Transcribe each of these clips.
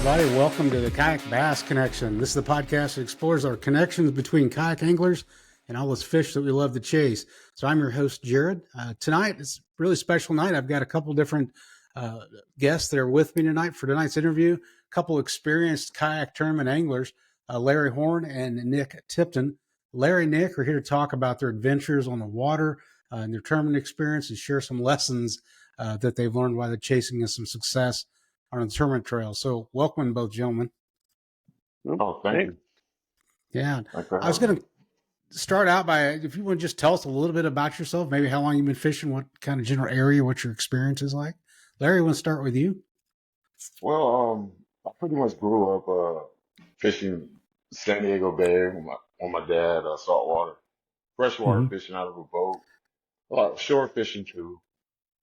everybody. Welcome to the Kayak Bass Connection. This is the podcast that explores our connections between kayak anglers and all those fish that we love to chase. So I'm your host, Jared. Tonight, it's a really special night. I've got a couple different guests that are with me tonight for tonight's interview. A couple experienced kayak tournament anglers, Larry Horne and Nick Tipton. Larry and Nick are here to talk about their adventures on the water and their tournament experience and share some lessons that they've learned while they're chasing some success on the tournament trail. So welcome both gentlemen. Oh, thank you. Yeah. I was going to start out by, if you want to just tell us a little bit about yourself, maybe how long you've been fishing, what kind of general area, what your experience is like. Larry, I want to start with you. Well, I pretty much grew up fishing San Diego Bay with my dad, saltwater, freshwater fishing out of a boat, shore fishing too.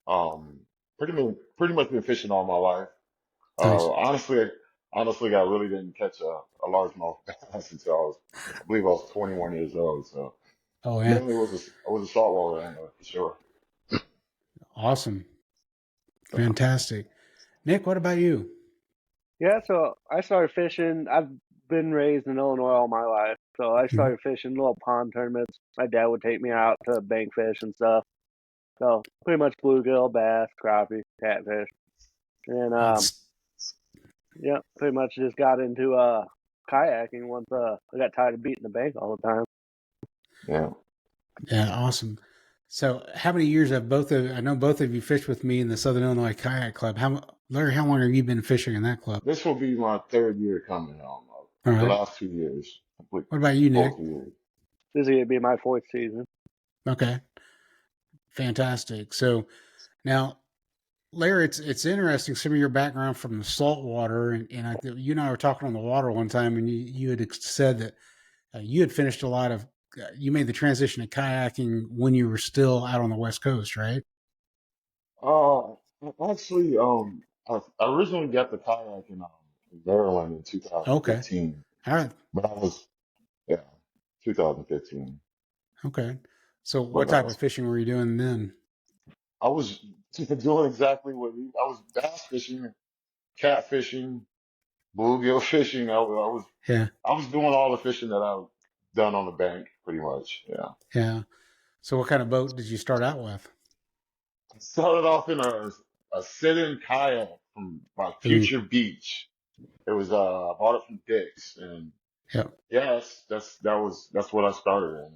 Um, pretty much been fishing all my life. Nice. Honestly, I really didn't catch a largemouth bass until I believe I was 21 years old. So Oh, yeah. mainly I was a saltwater angler for sure. Awesome. Fantastic. Nick, what about you? Yeah, so I started fishing. I've been raised in Illinois all my life. So I started fishing little pond tournaments. My dad would take me out to bank fish and stuff. So pretty much bluegill, bass, crappie, catfish. And yeah, pretty much just got into kayaking once I got tired of beating the bank all the time. Yeah. Yeah, awesome. So how many years have I know both of you fished with me in the Southern Illinois Kayak Club. Larry, how long have you been fishing in that club? This will be my third year coming home. All right. The last 2 years. What about you, Nick? This is going to be my fourth season. Okay. Fantastic. So now, Larry, it's interesting, some of your background from the saltwater, and you and I were talking on the water one time, and you had said that you had finished a lot of, you made the transition to kayaking when you were still out on the West Coast, right? Actually, I originally got the kayak in Maryland in 2015. Okay. All right. But 2015. Okay. So what type of fishing were you doing then? I was doing exactly I was bass fishing, catfishing, bluegill fishing. I was doing all the fishing that I've done on the bank, pretty much. Yeah. Yeah. So what kind of boat did you start out with? I started off in a sit-in kayak from my Future Beach. It was I bought it from Dick's, and that's what I started in. And,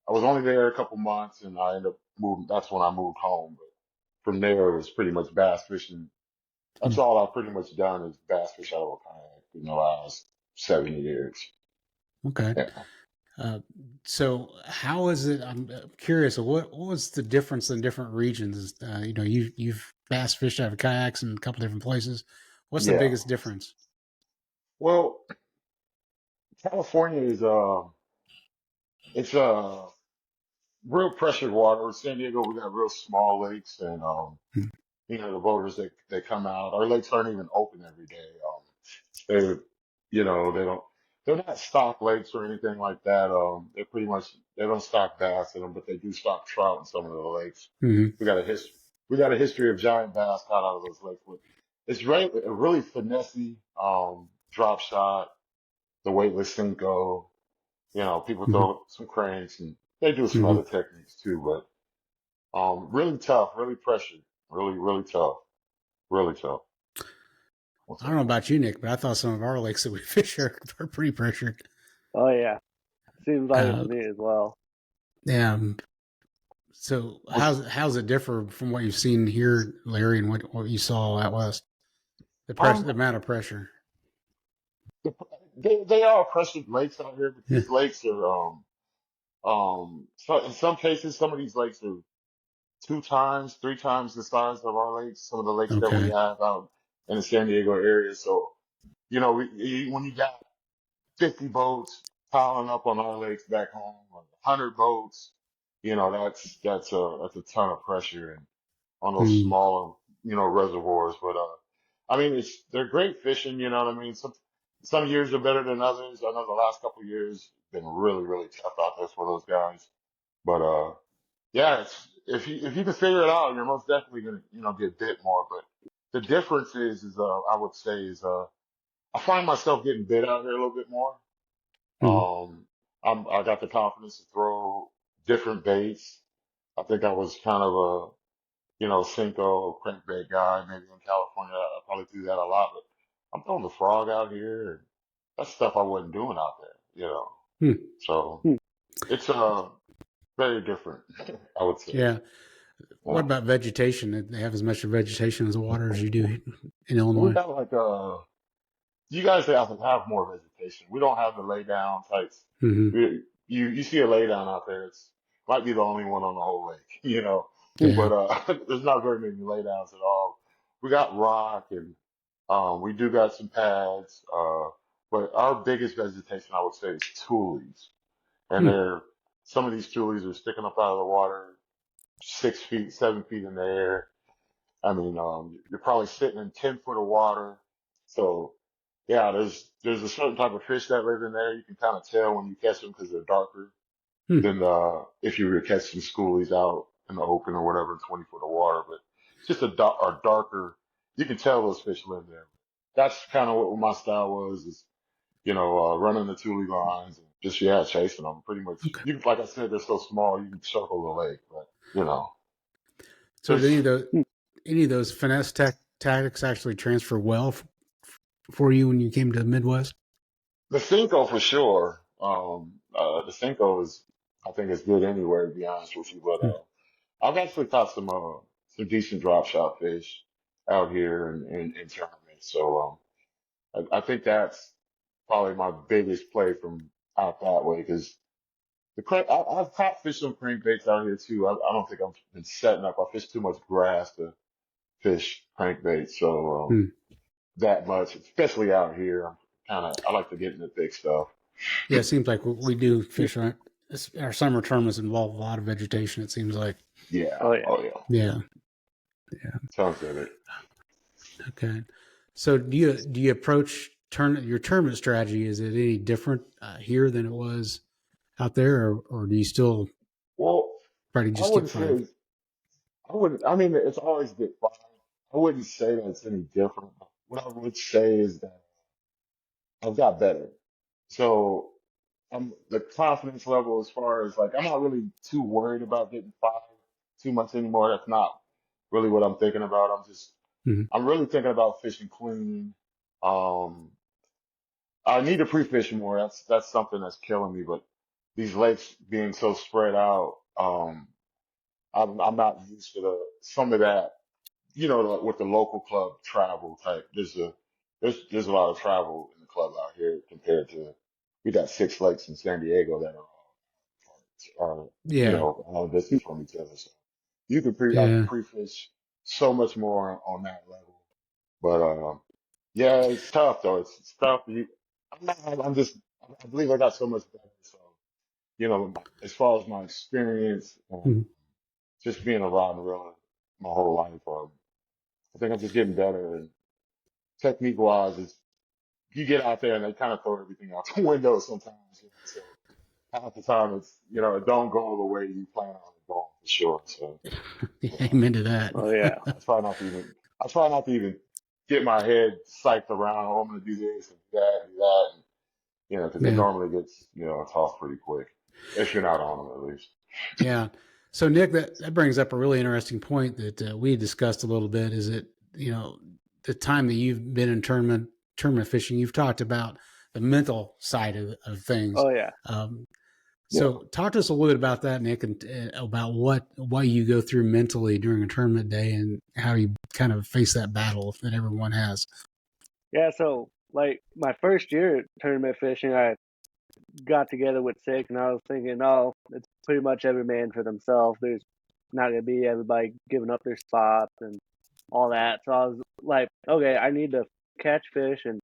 I was only there a couple months, and I ended up moving. That's when I moved home. But from there, it was pretty much bass fishing. That's all I've pretty much done is bass fish out of a kayak in the last 7 years. Okay. Yeah. So how is it? I'm curious. What was the difference in different regions? You've bass fished out of kayaks in a couple different places. What's the biggest difference? Well, California is it's real pressured water. San Diego, we got real small lakes, and the boaters that come out. Our lakes aren't even open every day. They're not stock lakes or anything like that. They don't stock bass in them, but they do stock trout in some of the lakes. We got a history of giant bass caught out of those lakes. But it's really finessey, drop shot, the weightless Cinco. People throw some cranks, and they do some other techniques too, but really tough, really pressured, really tough, really tough. I don't know about you, Nick, but I thought some of our lakes that we fish are pretty pressured. Oh yeah, seems like it to me as well. Yeah. So how's it differ from what you've seen here, Larry, and what you saw out west? The amount of pressure. They are pressured lakes out here, but these lakes are so in some cases some of these lakes are 2 times, 3 times the size of our lakes. Some of the lakes that we have out in the San Diego area. So when you got 50 boats piling up on our lakes back home, or 100 boats, that's a ton of pressure and on those smaller reservoirs. But they're great fishing. You know what I mean? Some years are better than others. I know the last couple of years been really tough out there for those guys. But if you can figure it out, you're most definitely gonna get bit more. But the difference is I would say I find myself getting bit out here a little bit more. Hmm. I got the confidence to throw different baits. I think I was kind of a, Cinco crankbait guy. Maybe in California, I probably do that a lot, but I'm throwing the frog out here, and that's stuff I wasn't doing out there. Hmm. So Hmm. it's very different, I would say. Yeah. What Yeah. about vegetation? Do they have as much vegetation as the water as you do in We Illinois? got like you guys have more vegetation. We don't have the lay down types. Hmm. You see a lay down out there. It's might be the only one on the whole lake, Yeah. but there's not very many lay downs at all. We got rock and we do got some pads. But our biggest vegetation, I would say, is tules, and Hmm. some of these tules are sticking up out of the water 6 feet, 7 feet in the air. I mean, you're probably sitting in 10 foot of water. So, yeah, there's a certain type of fish that live in there. You can kind of tell when you catch them because they're darker Hmm. than if you were to catch some schoolies out in the open or whatever, 20 foot of water. But it's just a darker. You can tell those fish live there. That's kind of what my style was. Is running the tule lines and just chasing them. Pretty much, Okay. like I said, they're so small you can circle the lake, but So, do there's any of those finesse tactics actually transfer well for you when you came to the Midwest? the Cinco for sure. The Cinco is, I think, is good anywhere, to be honest with you. But Hmm. I've actually caught some decent drop shot fish out here in tournaments. So I think that's probably my biggest play from out that way because I've caught fish on crankbaits out here too. I don't think I've been setting up. I fish too much grass to fish crankbaits, so Hmm. that much, especially out here. I like to get in the thick stuff. Yeah, it seems like we do fish on our summer tournaments involve a lot of vegetation. It seems like. Yeah. Oh yeah. Oh yeah. Yeah. Yeah. Sounds of it. Okay. So, do you approach your tournament strategy? Is it any different here than it was out there, or do you still Well, try to I just get wouldn't say fun? I mean, it's always get fine. I wouldn't say that it's any different. What I would say is that I've got better. So I'm the confidence level as far as like I'm not really too worried about getting fired too much anymore. That's not really what I'm thinking about. Hmm. I'm really thinking about fishing clean. Um, I need to pre-fish more. That's something that's killing me. But these lakes being so spread out, I'm not used to some of that. With the local club travel type. There's a lot of travel in the club out here compared to we got 6 lakes in San Diego that are Yeah. all distant from each other. So I can Yeah. pre-fish so much more on that level. But yeah, it's tough though. It's tough. I'm just I believe I got so much better. So as far as my experience, Mhm. just being a rod and reeler my whole life, I think I'm just getting better. And technique wise, is you get out there and they kind of throw everything out the window sometimes. So half the time it don't go the way you plan on it going for sure. So uh, Amen to that. Oh yeah. I try not to even get my head psyched around. Oh, I'm going to do this and do that and do that, and because it Yeah. normally gets tossed pretty quick if you're not on them at least. Yeah. So, Nick, that brings up a really interesting point that we discussed a little bit. Is it the time that you've been in tournament fishing, you've talked about the mental side of things. Oh yeah. Um, Yeah. so, talk to us a little bit about that, Nick, and about why you go through mentally during a tournament day and how you kind of face that battle that everyone has. Yeah. So like my first year at tournament fishing, I got together with Sick, and I was thinking, oh, it's pretty much every man for themselves. There's not gonna be everybody giving up their spots and all that. So I was like, okay, I need to catch fish and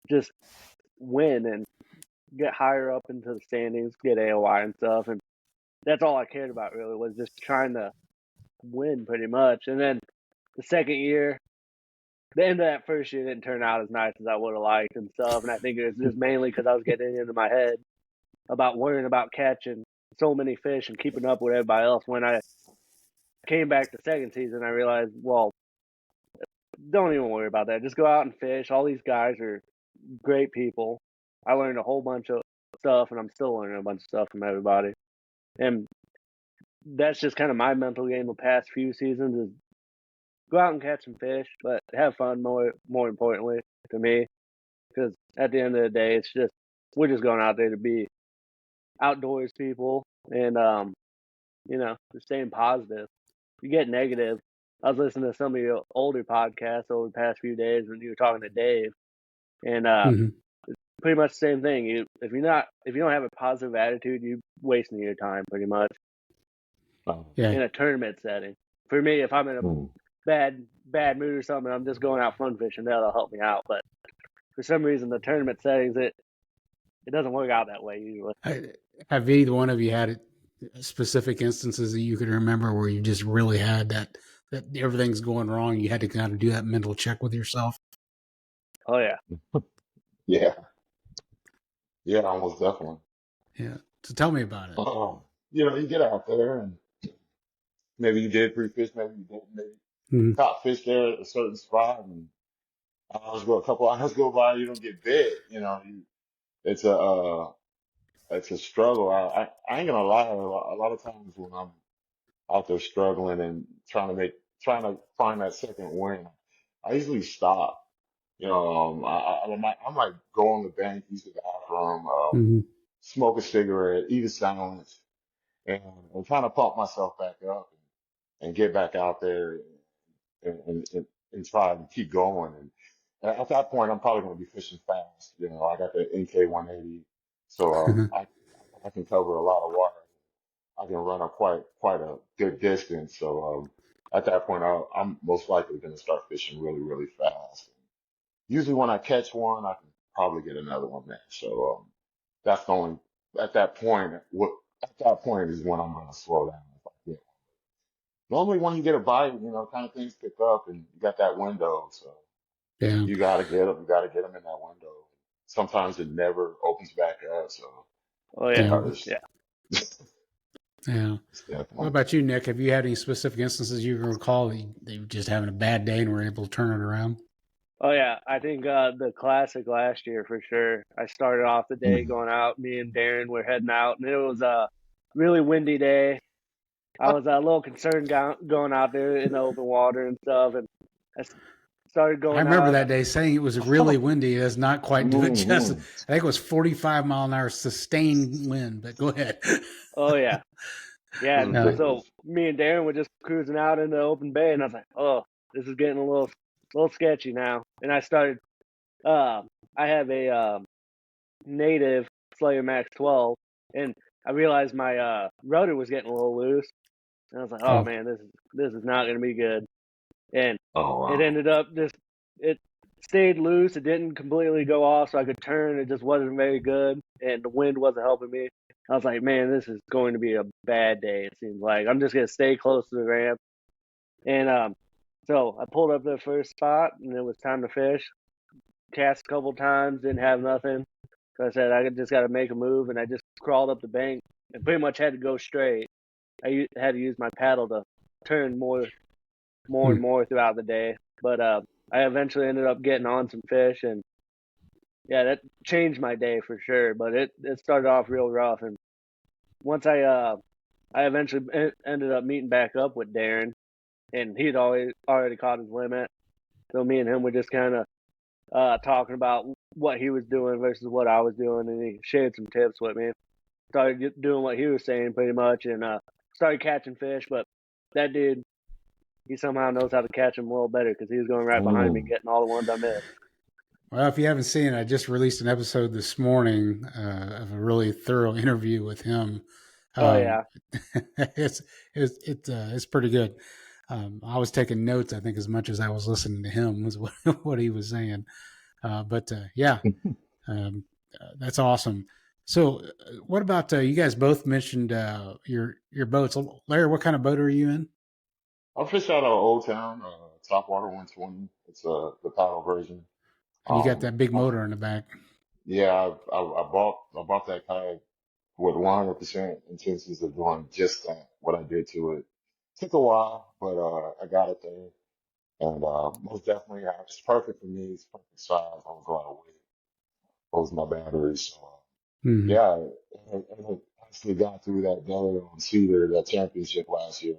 just win and get higher up into the standings, get AOI and stuff. And that's all I cared about really was just trying to win pretty much. And then the second year, the end of that first year didn't turn out as nice as I would have liked and stuff. And I think it was just mainly because I was getting into my head about worrying about catching so many fish and keeping up with everybody else. When I came back the second season, I realized, well, don't even worry about that. Just go out and fish. All these guys are great people. I learned a whole bunch of stuff, and I'm still learning a bunch of stuff from everybody. And that's just kind of my mental game the past few seasons is go out and catch some fish, but have fun more importantly to me. Because at the end of the day, it's just we're just going out there to be outdoors people, and just staying positive. You get negative. I was listening to some of your older podcasts over the past few days when you were talking to Dave, and Hmm. pretty much the same thing. If you don't have a positive attitude, you're wasting your time pretty much Yeah. in a tournament setting. For me, if I'm in a Mm. bad mood or something, I'm just going out fun fishing. That'll help me out. But for some reason, the tournament settings it doesn't work out that way usually. Have either one of you had specific instances that you could remember where you just really had that everything's going wrong? You had to kind of do that mental check with yourself. Oh yeah, Yeah, yeah, almost definitely. Yeah. So tell me about it. You get out there and maybe you did pre-fish, maybe you didn't, maybe Mhm. caught fish there at a certain spot, and a couple hours go by, you don't get bit. It's a it's a struggle. I ain't gonna lie. A lot of times when I'm out there struggling and trying to find that second win, I usually stop. I might go on the bank, use the bathroom, Mhm. smoke a cigarette, eat a sandwich, and kind of pump myself back up and get back out there and try to keep going. And at that point, I'm probably going to be fishing fast. I got the NK 180, so I can cover a lot of water. I can run a quite a good distance. So at that point, I'm most likely going to start fishing really really fast. Usually, when I catch one, I can probably get another one there. So that's the only at that point. What at that point is when I'm going to slow down. If I get one. Normally, when you get a bite, kind of things pick up, and you got that window. So Yeah. you got to get them. You got to get them in that window. Sometimes it never opens back up. So oh it yeah, Yeah. hurts. yeah. Yeah. It's What definitely. about you, Nick? Have you had any specific instances you can recall that they were just having a bad day and were able to turn it around? Oh yeah, I think the classic last year for sure. I started off the day Mm. going out. Me and Darren were heading out, and it was a really windy day. I was a little concerned going out there in the open water and stuff, and I started I going remember out. that day saying it was really windy. It does not quite do it justice. Mhm. I think it was 45-mile-an-hour sustained wind, but go ahead. Oh yeah, It yeah. was Yeah. So ridiculous. me and Darren were just cruising out in the open bay, and I was like, "Oh, this is getting a little sketchy now." And I started. Uh, I have a native Slayer Max 12, and I realized my rudder was getting a little loose, and I was like, "Oh Oh. man, this is not going to be good." And Oh it wow. ended up just it stayed loose. It didn't completely go off, so I could turn. It just wasn't very good, and the wind wasn't helping me. I was like, "Man, this is going to be a bad day." It seems like I'm just gonna stay close to the ramp, and so I pulled up to the first spot, and it was time to fish. Cast a couple times, didn't have nothing. So I said I just got to make a move, and I just crawled up the bank and pretty much had to go straight. Had to use my paddle to turn more Hmm. and more throughout the day, but I eventually ended up getting on some fish, and yeah, that changed my day for sure. But it started off real rough, and once I eventually ended up meeting back up with Darren, and he'd already caught his limit, so me and him were just kind of talking about what he was doing versus what I was doing, and he shared some tips with me. Started doing what he was saying pretty much, and started catching fish. But that dude, he somehow knows how to catch them a little better because he was going right behind me, Mm. getting all the ones I missed. Well, if you haven't seen it, I just released an episode this morning of a really thorough interview with him. Oh Um, yeah, it's pretty good. I was taking notes, I think, as much as I was listening to him was what he was saying. But yeah, that's awesome. So, what about you guys? Both mentioned your boats. Larry, what kind of boat are you in? I fish out of Old Town, Topwater 120. It's the paddle version. And you got Um, that big I, motor in the back. yeah, I bought that kayak with 100% intentions of doing just that. What I did to it took a while, but I got it there. And most definitely, it's perfect for me. It's perfect size. I was a lot of weight. Holds my batteries. So, Hmm. yeah, and it actually got through that day on Cedar, that championship last year,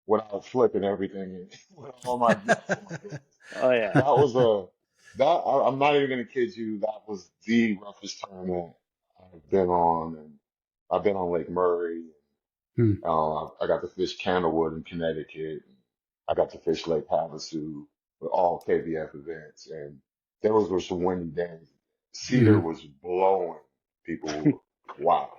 without flipping everything with all my gear. Oh my goodness. Oh yeah. That was I'm not even gonna kid you, that was the roughest tournament I've been on. And I've been on Lake Murray. Hmm. I got to fish Candlewood in Connecticut. I got to fish Lake Havasu with all KBF events. And those were some windy days. Cedar Hmm. was blowing. People were, wow.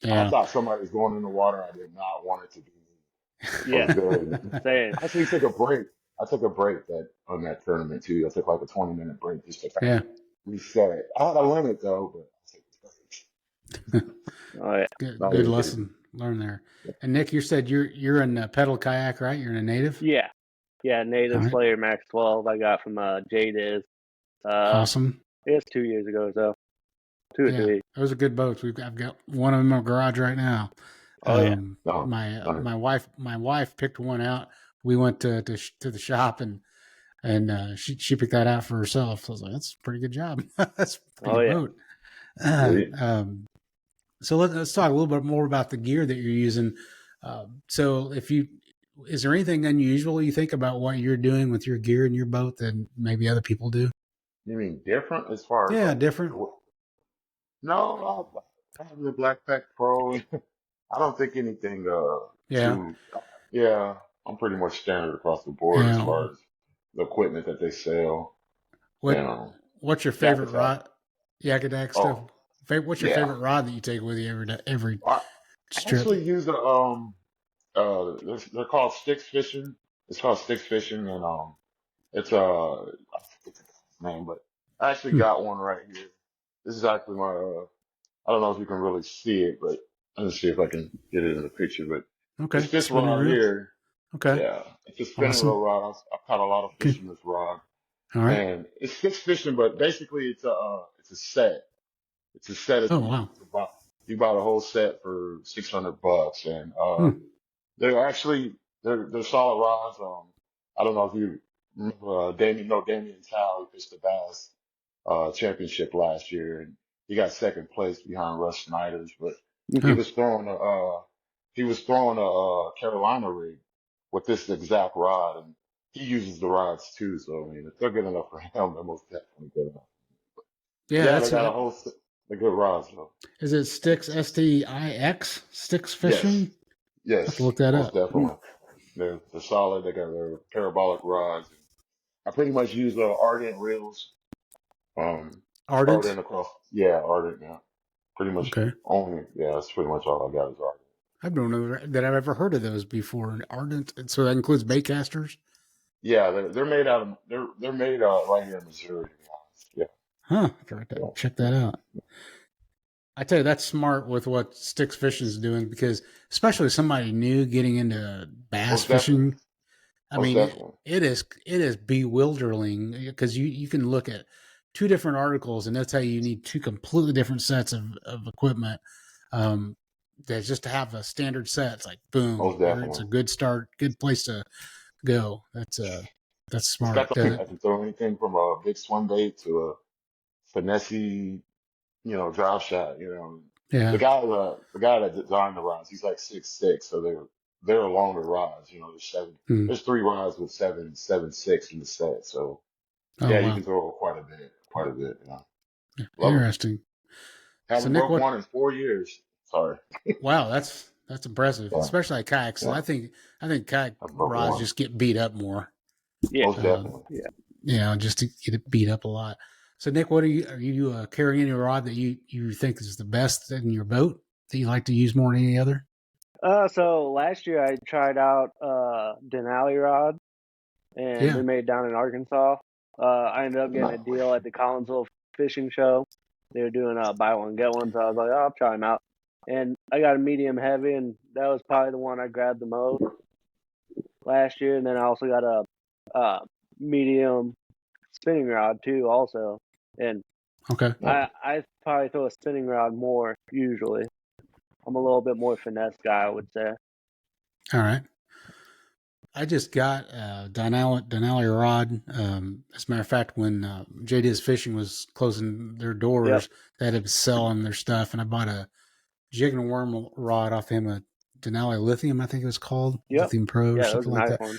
I Yeah. thought somebody was going in the water. I did not want it to be me. I Yeah. was very, Same. I actually took a break. I took a break on that tournament too. I took like a 20-minute break just to kind of Yeah. reset. I had a limit though, but I took a break. Oh yeah. Not Good even kidding. lesson learned there. And Nick, you said you're in pedal kayak, right? You're in a native. Yeah. Yeah. All Native right. Slayer Max 12. I got from Jadiz. Awesome. I guess 2 years ago, so 2 or 3. Those are good boats. I've got one of them in my garage right now. Oh yeah. No, no. My wife picked one out. We went to the shop and she picked that out for herself. So I was like, that's a pretty good job. That's a pretty Oh good yeah. boat. See? So let's talk a little bit more about the gear that you're using. So is there anything unusual you think about what you're doing with your gear in your boat than maybe other people do? You mean different as far as Yeah, like, different. no, I have the Black Pack Pro. I don't think anything Yeah, too, yeah, I'm pretty much standard across the board as yeah. far as the equipment that they sell. You What know, what's your Yak favorite Attack. rod? Yak stuff. Oh, What's your yeah. favorite rod that you take with you every I strip? actually use they're called sticks fishing. It's called sticks fishing, and it's I forget the name, but I actually Hmm. got one right here. This is actually my I don't know if you can really see it, but let me see if I can get it in the picture. But Okay, it's this spinning rod reel. here. Okay, Yeah, it's a spinning reel awesome. rod. I've caught a lot of Okay, fish in this rod, all right. and it's sticks fishing, but basically it's a set. It's a set of Oh three. wow. You buy the whole set for $600, and Hmm. they're actually they're solid rods. I don't know if you remember Damien Tao. He fished the Bass championship last year, and he got second place behind Russ Snyder's. But he Oh, was throwing a Carolina rig with this exact rod, and he uses the rods too. So I mean, if they're good enough for him, they're most definitely good enough. yeah. Yeah, they That's got a a. whole the good rods though. Is it Sticks STIX Sticks Yes, Fishing? I have to yes, look that most up. Hmm. definitely. They're solid. They got their parabolic rods. I pretty much use Ardent reels. Ardent. Ardent across. Yeah, Ardent. Yeah, pretty much Okay. only. Yeah, that's pretty much all I got is Ardent. I don't know that I've ever heard of those before. Ardent. So that includes baitcasters. Yeah, they're made out of they're made right here in Missouri. To be honest. Yeah, Huh. I have to yeah, check yeah. that out. I tell you, that's smart with what Sticks Fishing is doing because, especially somebody new getting into bass Most definitely. fishing, I Most mean, definitely. it is bewildering because you can look at two different articles and they'll tell you need two completely different sets of equipment. Um, that's just to have a standard set. It's like boom, Most it's a definitely. good start, good place to go. That's It's got smart. the Does it? I can throw anything from a big swim bait to a finesse drop shot. Yeah. The guy that designed the rods, he's like 6'6", so they're longer rods. Hmm. There's three rods with 7.6 in the set. So Oh yeah, you wow. can throw quite a bit. Love them. Interesting. So Haven't Nick, broke what? one in 4 years. Sorry. Wow, that's impressive, Yeah, especially like kayaks. yeah. I think kayak Haven't broke rods one. just get beat up more. Yeah. Most Um, definitely. Yeah. just to get it beat up a lot. So Nick, what are you carrying any rod that you think is the best in your boat that you like to use more than any other? So last year I tried out Denali rod, and Yeah. they're made down in Arkansas. I ended up getting a No. deal at the Collinsville Fishing Show. They were doing a buy one get one, so I was like, oh, I'll try them out. And I got a medium heavy, and that was probably the one I grabbed the most last year. And then I also got a medium spinning rod too, also. And Okay. No. I probably throw a spinning rod more usually. I'm a little bit more finesse guy, I would say. All right. I just got a Denali rod. As a matter of fact, when JD's Fishing was closing their doors, they had to selling their stuff, and I bought a jig and worm rod off him, a Denali Lithium, I think it was called, Lithium Pro or Yeah, it was a something like nice that. one.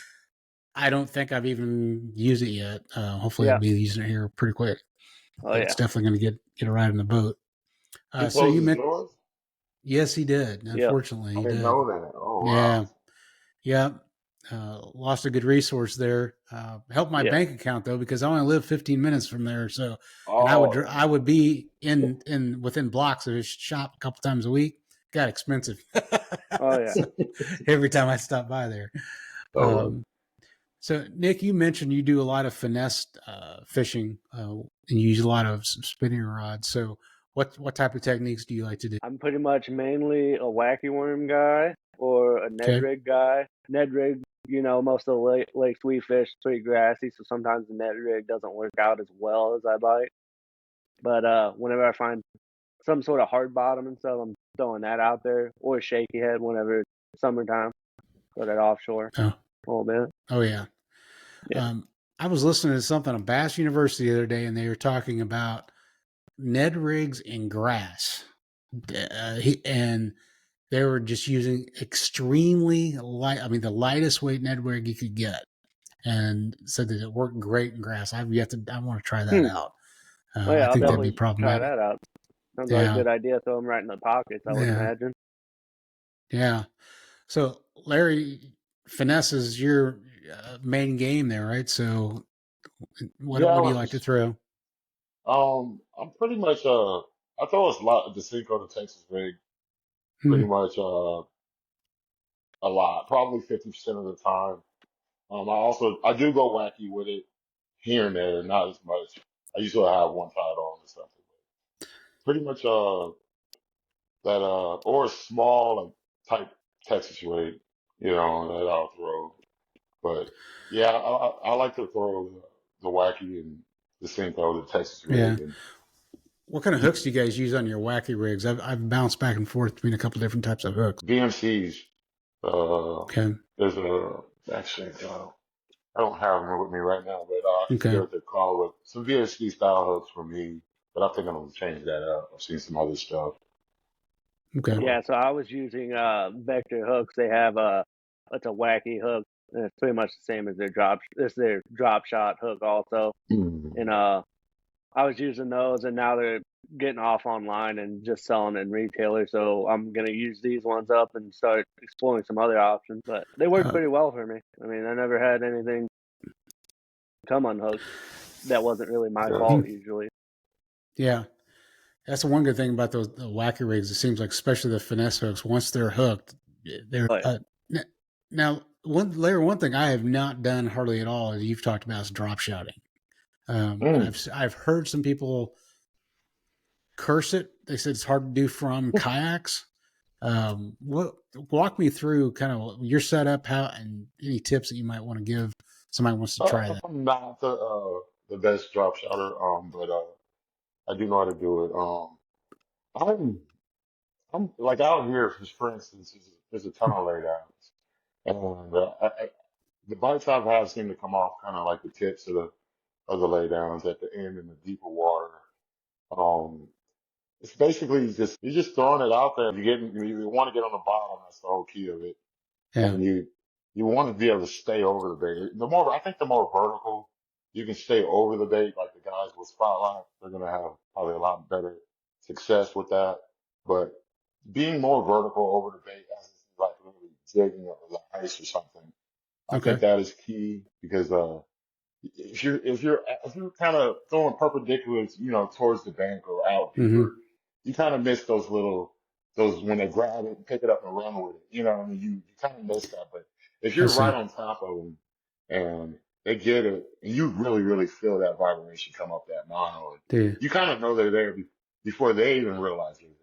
I don't think I've even used it yet. Hopefully, Yeah. I'll be using it here pretty quick. Oh, But yeah. it's definitely going to get a ride in the boat. He So you closes meant, doors? yes, he did. Yep. Unfortunately, I he didn't did. know that. Oh, wow. Yeah. Yeah. Lost a good resource there. Helped my bank account though, because I only live 15 minutes from there. So, and Oh, I would be in within blocks of his shop a couple times a week. Got expensive. Oh, yeah. So, every time I stop by there. So Nick, you mentioned you do a lot of finesse fishing, and you use a lot of spinning rods. So what type of techniques do you like to do? I'm pretty much mainly a wacky worm guy or a Ned rig guy. Ned rig, most of the lakes we fish is pretty grassy, so sometimes the Ned rig doesn't work out as well as I'd like. But whenever I find some sort of hard bottom and stuff, I'm throwing that out there, or shaky head whenever it's summertime. Throw that offshore a little bit. Oh yeah. I was listening to something on Bass University the other day, and they were talking about Ned rigs and grass, and they were just using extremely light. I mean, the lightest weight Ned rig you could get, and said that it worked great in grass. I want to try that out. I I'll think that'd be definitely try problematic. that out. Sounds like a good idea. Throw them right in the pockets, I would imagine. Yeah. So, Larry, finesse is your main game there, right? So, what yeah, I do you like like to to. throw? I'm pretty much I throw a lot the Cinco de Texas rig pretty much a lot, probably 50% of the time. I do go wacky with it here and there, not as much. I usually have one tied on or something. Pretty much that or a small like type Texas rig, that I'll throw. But yeah, I like to throw the wacky and the Cinco, the Texas Yeah. rig, and What kind of hooks do you guys use on your wacky rigs? I've bounced back and forth between a couple different types of hooks. BMCs. Okay. There's actually, I don't have them with me right now, but I forget what they're called. But some VSD style hooks for me, but I think I'm gonna change that up. I've seen some other stuff. Okay. Yeah, so I was using Vector hooks. They have it's a wacky hook, and it's pretty much the same as their drop shot hook also. And I was using those, and now they're getting off online and just selling in retailers. So I'm gonna use these ones up and start exploring some other options. But they work pretty well for me. I mean, I never had anything come unhooked that wasn't really my fault usually. Yeah. That's the one good thing about the wacky rigs. It seems like, especially the finesse hooks, once they're hooked, they're now one thing I have not done hardly at all, as you've talked about, is drop shouting. I've heard some people curse it. They said it's hard to do from kayaks. Walk me through kind of your setup, how, and any tips that you might want to give somebody who wants to try that. I'm not the best drop shotter, but I do know how to do it. I'm like out here, for instance, there's a ton of laydowns, and the bites I've had seem to come off kind of like the tips of the laydowns at the end in the deeper water. Um, it's basically just you're just throwing it out there. You want to get on the bottom. That's the whole key of it, Yeah. and you want to be able to stay over the bait. The more vertical you can stay over the bait, like the guys with spotlight, they're gonna have probably a lot better success with that. But being more vertical over the bait, as it's like really jigging or the ice or something, I think that is key because if you're kind of throwing perpendicular, towards the bank or out deeper, you kind of miss those when they grab it and pick it up and run with it. I mean, you kind of miss that. But if you're right on top of them and they get it, and you really, really feel that vibration come up that mono, you kind of know they're there before they even realize they're there.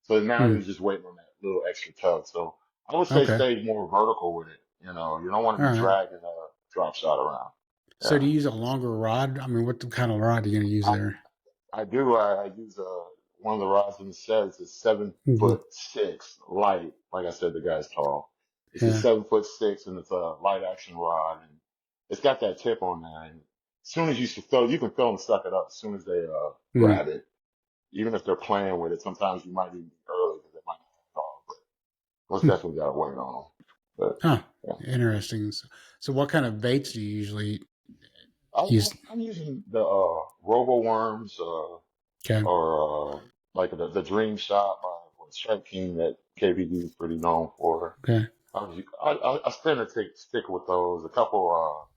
So now you're just waiting on that little extra tug. So I would say stay more vertical with it. You don't want to be dragging a drop shot around. So do you use a longer rod? I mean, what kind of rod are you going to use there? I do. I use one of the rods in the set. It's a 7'6" light. Like I said, the guy's tall. It's a Yeah. 7'6" and it's a light action rod, and it's got that tip on there. And as soon as you can feel them suck it up as soon as they Mm. grab it. Even if they're playing with it, sometimes you might even be early because they might not have dog, but most definitely got to wait on them. But Huh. yeah, Interesting. So what kind of baits do you usually use? I'm using the Robo Worms Okay. or like the Dream Shot by Strike King that KBD is pretty known for. Okay. I tend to stick with those. A couple,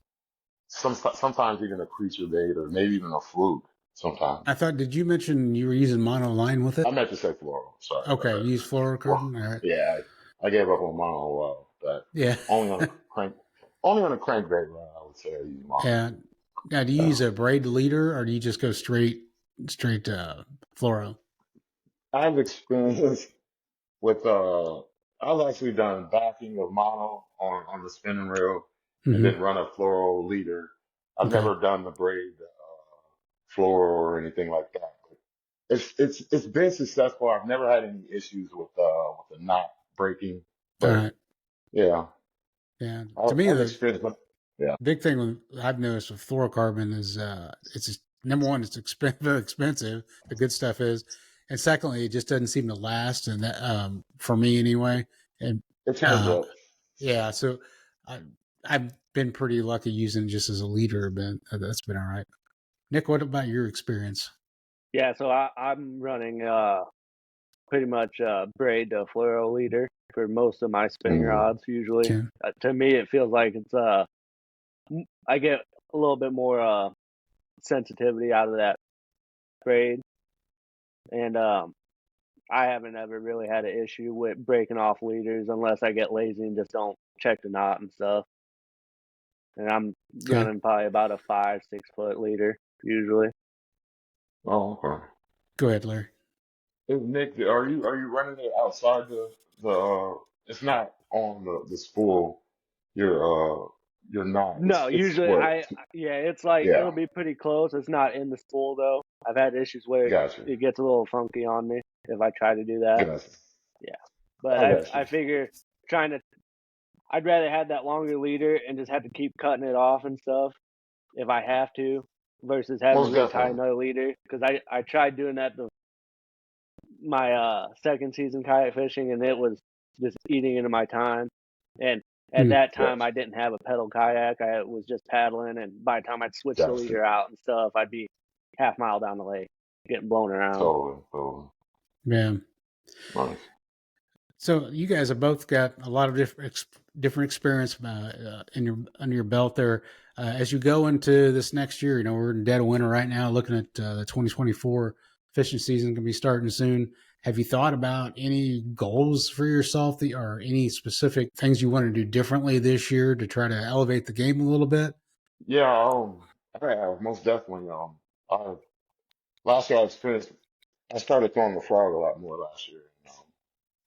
sometimes even a creature bait or maybe even a fluke sometimes. I thought, did you mention you were using monoline with I it? meant to say floral. Sorry about Okay. that. You use Well, fluorocarbon? All right. yeah, I gave up on mono a while, but Yeah. only on a crank, only on a crankbait run, I would say I use mono. Yeah. Now, do you Yeah. use a braid leader or do you just go straight fluoro? I've experienced with I've actually done backing of mono on the spinning reel and Mm-hmm. then run a fluoro leader. I've Okay. never done the braid fluoro or anything like that. But it's been successful. I've never had any issues with the knot breaking. All But right. yeah, Yeah. To me, I've the experienced. But yeah, big thing I've noticed with fluorocarbon is it's just, number one, it's very expensive. The good stuff is, and secondly, it just doesn't seem to last. And that for me anyway. And it tears uh, up. yeah, so I, I've been pretty lucky using it just as a leader, but that's been all right. Nick, what about your experience? Yeah, so I'm running pretty much braid to fluoro leader for most of my spinning Mm, rods usually. Okay. To me, it feels like it's I get a little bit more sensitivity out of that braid, and I haven't ever really had an issue with breaking off leaders unless I get lazy and just don't check the knot and stuff. And I'm Okay. running probably about a 5-6 foot leader usually. oh, okay. Go ahead, Larry. Nick, are you running it outside the it's not on the spool. You're not. No, It's usually what? yeah, it's like Yeah, it'll be pretty close. It's not in the spool though. I've had issues where gotcha. it gets a little funky on me if I try to do that. Gotcha. Yeah, but I got you. I figure trying to I'd rather have that longer leader and just have to keep cutting it off and stuff if I have to versus having to Most retie definitely. another leader because I tried doing that my second season kayak fishing and it was just eating into my time. And at Hmm. that time, Gotcha. I didn't have a pedal kayak. I was just paddling, and by the time I'd switch the Gotcha. leader out and stuff, I'd be half mile down the lake, getting blown around. Totally. Totally. Yeah. Nice. So you guys have both got a lot of different experience in your under your belt there. As you go into this next year, we're in dead of winter right now, looking at the 2024 fishing season going to be starting soon. Have you thought about any goals for yourself or any specific things you want to do differently this year to try to elevate the game a little bit? Yeah. I have most definitely. I last year I started throwing the frog a lot more last year.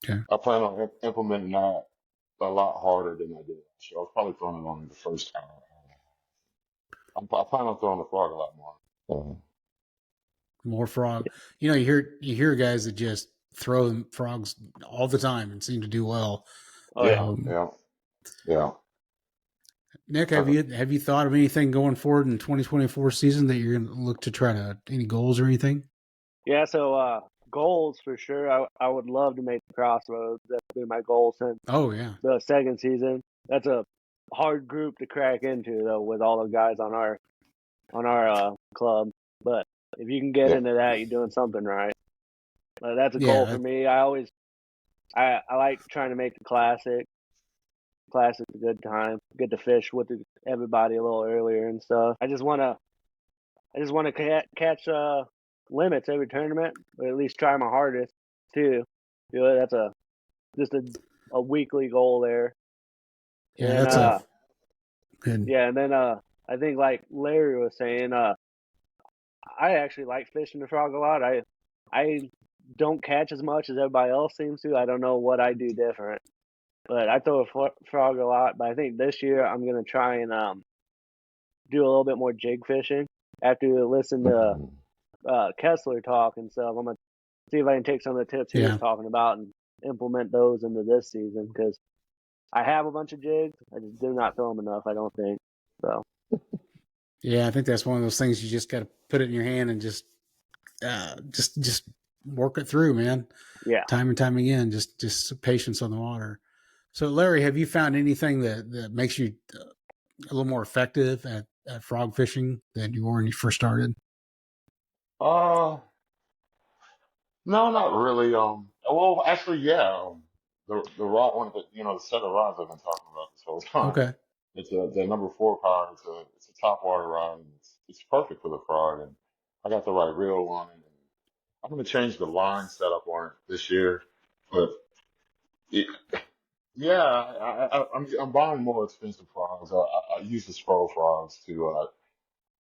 Okay. I plan on implementing that a lot harder than I did last year. I was probably throwing it only the first time. I plan on throwing the frog a lot more. More frog. You hear guys that just throw frogs all the time and seem to do well. Oh yeah. Yeah, Um, yeah, yeah. Nick, have Uh, you thought of anything going forward in 2024 season that you're going to look to try to any goals or anything? Yeah, so goals for sure. I would love to make the crossroads. That's been my goal since Oh yeah, the second season. That's a hard group to crack into though, with all the guys on our club. But if you can get yeah, into that, you're doing something right. That's a yeah, goal for me. I like trying to make the classic. Classic's a good time. Get to fish with everybody a little earlier and stuff. I just want to catch limits every tournament, or at least try my hardest too. That's just a weekly goal there. yeah. And That's a good. yeah, and then I think like Larry was saying, I actually like fishing the frog a lot. I don't catch as much as everybody else seems to. I don't know what I do different, but I throw a frog a lot. But I think this year I'm gonna try and do a little bit more jig fishing. After listening to mhm, Kessler talk and stuff, I'm gonna see if I can take some of the tips he was Yeah, talking about and implement those into this season because I have a bunch of jigs. I just do not throw them enough, I don't think. So. Yeah, I think that's one of those things you just got to put it in your hand and just work it through, man. Yeah. Time and time again, just patience on the water. So, Larry, have you found anything that makes you a little more effective at frog fishing than you were when you first started? Uh, no, not really. Well, actually, yeah. The rod, one of the, the set of rods I've been talking about this whole time. Okay. It's the number 4 power. It's a top water rod. And it's perfect for the frog. And I got the right reel on it. And I'm gonna change the line setup on it this year. But it, yeah, I'm buying more expensive frogs. I use the Spro frogs to.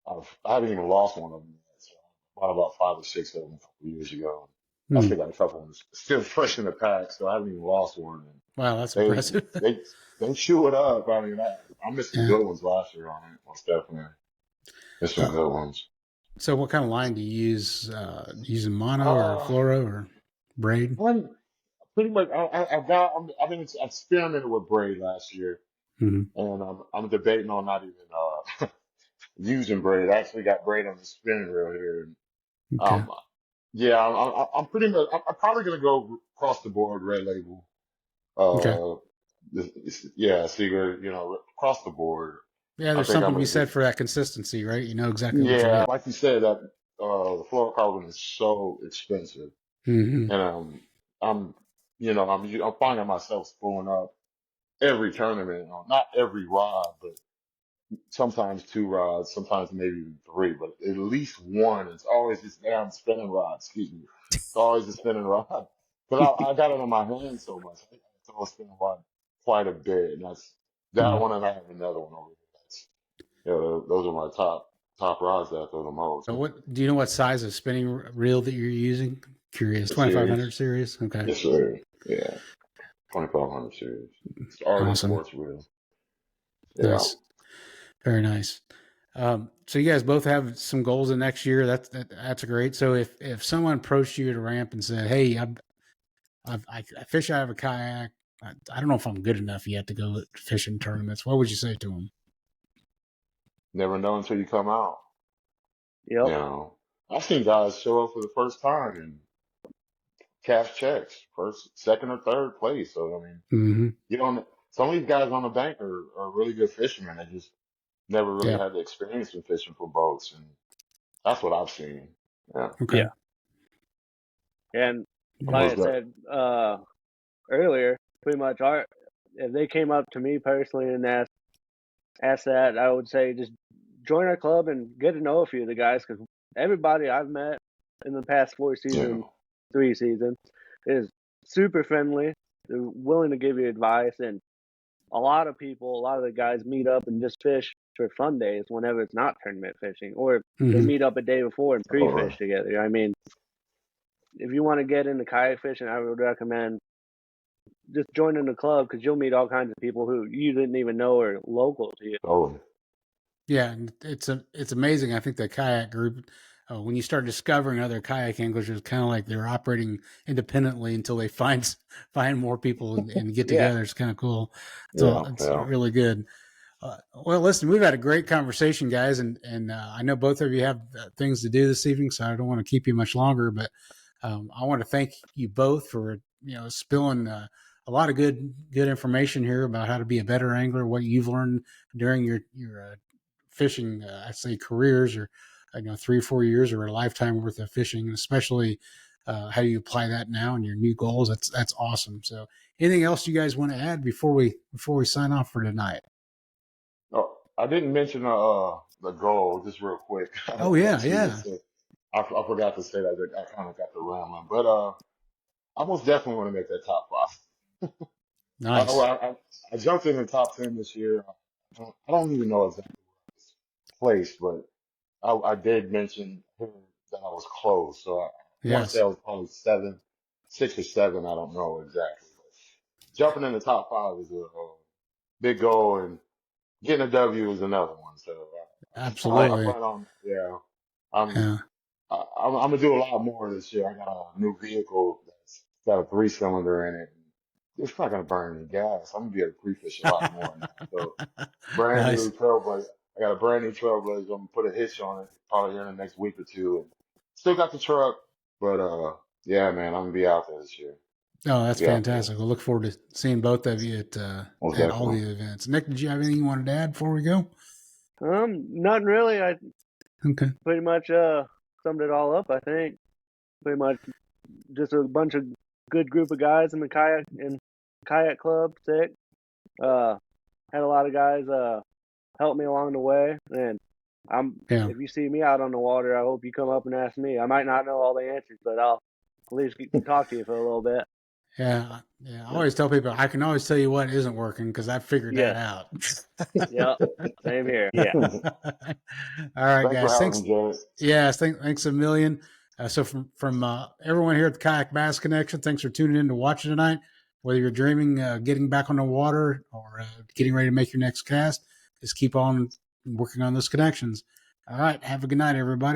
I haven't even lost one of them yet. So I bought about 5 or 6 of them a couple years ago. I Hmm. still got a couple of them still fresh in the pack, so I haven't even lost one. And Wow, that's they impressive. they they chew it up. I mean, I missed some Yeah. good ones last year on it. Most definitely, missed some Uh, good ones. so, what kind of line do you use? Using mono or Uh, fluoro or braid? I'm pretty much. I've been experimented with braid last year, Mm-hmm. and I'm debating on not even using braid. I actually got braid on the spinning reel here. Okay. Um, yeah, I'm pretty much. I'm probably gonna go across the board red label. Okay. Uh, yeah, Seager. Across the board. Yeah, I there's think something I'm to be gonna said just. for that consistency, right? You know exactly what you're Yeah, getting. like you said, that the fluorocarbon is so expensive, Mm-hmm. and I'm, I'm finding myself spooling up every tournament. Not every rod, but sometimes 2 rods, sometimes maybe even 3, but at least one. It's always this damn spinning rod. Excuse me. It's always the spinning rod. But I got it on my hand so much. I throw a spinning rod quite a bit, and that's that one, and I have another one over there. Those are my top rods that I throw the most. So, what do you know? What size of spinning reel that you're using? Curious. The 2500 series, series. Okay. yes sir. Yeah, 2500 series. It's Arctic Awesome. sports reel. Yeah. Nice. Very nice. So you guys both have some goals in next year. That's great. So if someone approached you at a ramp and said, "Hey, I fish out of a kayak. I don't know if I'm good enough yet to go fishing tournaments," what would you say to them? Never know until you come out. Yep. You know, I've seen guys show up for the first time and cash checks, first, second, or third place. So I mean, Mm-hmm. you don't. Some of these guys on the bank are really good fishermen. They just never really Yeah. had the experience in fishing for boats, and that's what I've seen. Yeah, Okay. And Yeah. like most I of said earlier, pretty much if they came up to me personally and asked that, I would say just join our club and get to know a few of the guys because everybody I've met in the past 4 seasons, yeah, 3 seasons, is super friendly. They're willing to give you advice, and a lot of the guys meet up and just fish for fun days whenever it's not tournament fishing, or they Mm-hmm. meet up a day before and totally. pre-fish together. I mean, if you want to get into kayak fishing, I would recommend just joining the club because you'll meet all kinds of people who you didn't even know are local to you. Totally. Yeah, and it's amazing. I think the kayak group, when you start discovering other kayak anglers, it's kind of like they're operating independently until they find more people and get Yeah. together. It's kind of cool. So Yeah, it's yeah. really good. Well, listen, we've had a great conversation, guys, and I know both of you have things to do this evening, so I don't want to keep you much longer. But I want to thank you both for spilling a lot of good information here about how to be a better angler, what you've learned during your fishing, I'd say careers, or 3 or 4 years, or a lifetime worth of fishing, especially how you apply that now and your new goals. That's awesome. So, anything else you guys want to add before we sign off for tonight? Oh, I didn't mention the goal just real quick. Oh I yeah, actually yeah, just said I forgot to say that. But I kind of got the rambling, but I most definitely want to make that top 5. Well, nice. I jumped in the top 10 this year. I don't even know exactly place, but I did mention that I was close. So I want to say Yes, I was probably 6 or 7. I don't know exactly. But jumping in the top 5 is a big goal, and getting a W is another one. So I absolutely. plan on, yeah, I'm, Yeah. I'm gonna do a lot more this year. I got a new vehicle that's got a 3-cylinder in it. it's not gonna burn any gas. I'm gonna be able to pre-fish a lot more now. So brand Nice. new Trailblazer. I got a brand new Trailblazer. I'm gonna put a hitch on it probably here in the next week or two. And still got the truck, but yeah, man, I'm gonna be out there this year. Oh, that's Be out there fantastic. We'll look forward to seeing both of you most at all definitely. the events. Nick, did you have anything you wanted to add before we go? Nothing really. I Okay. pretty much summed it all up. I think pretty much just a bunch of good group of guys in the kayak club. Sick. Had a lot of guys help me along the way, and Yeah. if you see me out on the water, I hope you come up and ask me. I might not know all the answers, but I'll at least talk to you for a little bit. Yeah. I always tell people I can always tell you what isn't working because I figured that out. Yep. Same here. Yeah. All right, Thanks for guys. having Thanks. me, Jared. Yeah, thanks a million. So from everyone here at the Kayak Bass Connection, thanks for tuning in to watch tonight. Whether you're dreaming getting back on the water or getting ready to make your next cast, just keep on working on those connections. All right, have a good night, everybody.